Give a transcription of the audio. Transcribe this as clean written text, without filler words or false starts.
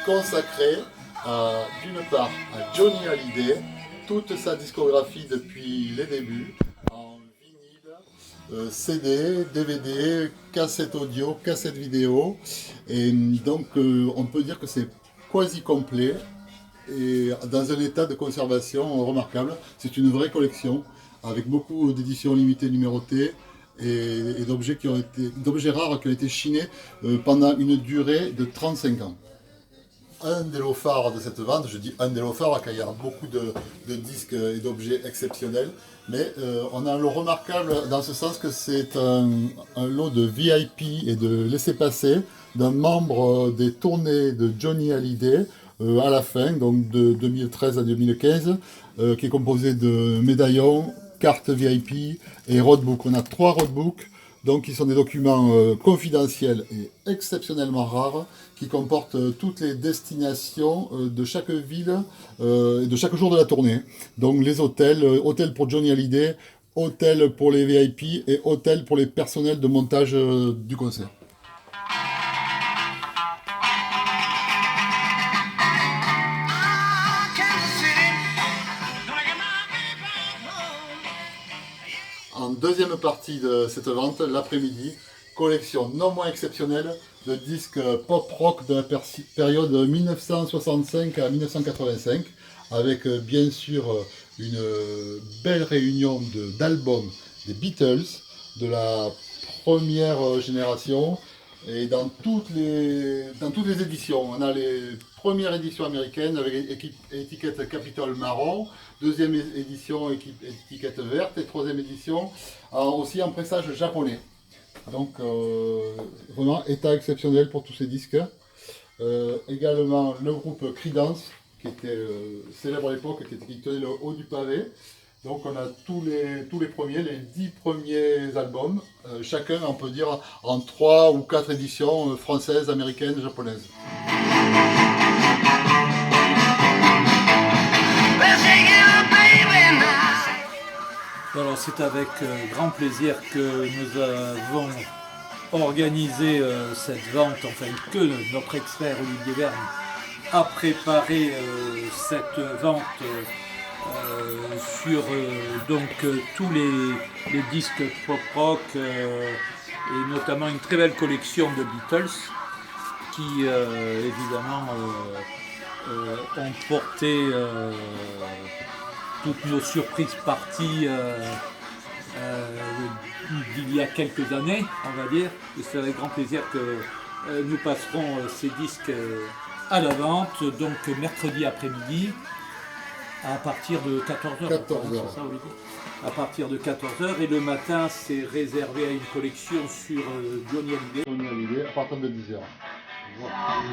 consacré d'une part à Johnny Hallyday, toute sa discographie depuis les débuts, en vinyle, CD, DVD, cassette audio, cassette vidéo. Et donc on peut dire que c'est quasi complet et dans un état de conservation remarquable. C'est une vraie collection avec beaucoup d'éditions limitées numérotées et d'objets rares qui ont été chinés pendant une durée de 35 ans. Un des lots phares de cette vente, je dis un des lots phares car il y a beaucoup de disques et d'objets exceptionnels, mais on a un lot remarquable dans ce sens que c'est un lot de VIP et de laissez-passer d'un membre des tournées de Johnny Hallyday à la fin, donc de 2013 à 2015, qui est composé de médaillons, cartes VIP et roadbook. On a 3 roadbooks. Donc, qui sont des documents confidentiels et exceptionnellement rares, qui comportent toutes les destinations de chaque ville et de chaque jour de la tournée. Donc, les hôtels, hôtel pour Johnny Hallyday, hôtel pour les VIP et hôtel pour les personnels de montage du concert. En deuxième partie de cette vente, l'après-midi, collection non moins exceptionnelle de disques pop-rock de la période 1965 à 1985, avec bien sûr une belle réunion d'albums des Beatles, de la première génération, et dans toutes les éditions. On a les premières éditions américaines avec étiquette Capitol marron, deuxième édition étiquette verte et troisième édition aussi en pressage japonais. Donc vraiment état exceptionnel pour tous ces disques. Également le groupe Creedence qui était célèbre à l'époque, qui tenait le haut du pavé. Donc on a tous les premiers, les 10 premiers albums, chacun on peut dire en 3 ou 4 éditions françaises, américaines, japonaises. Alors c'est avec grand plaisir que nous avons organisé cette vente, enfin que notre expert Olivier Verne a préparé cette vente sur tous les disques pop-rock et notamment une très belle collection de Beatles qui évidemment ont porté toutes nos surprises parties d'il y a quelques années, on va dire. Et c'est avec grand plaisir que nous passerons ces disques à la vente, donc mercredi après-midi, à partir de 14h. 14h. À partir de 14h, et le matin, c'est réservé à une collection sur Johnny Hallyday. Johnny Hallyday à partir de 10h. Voilà.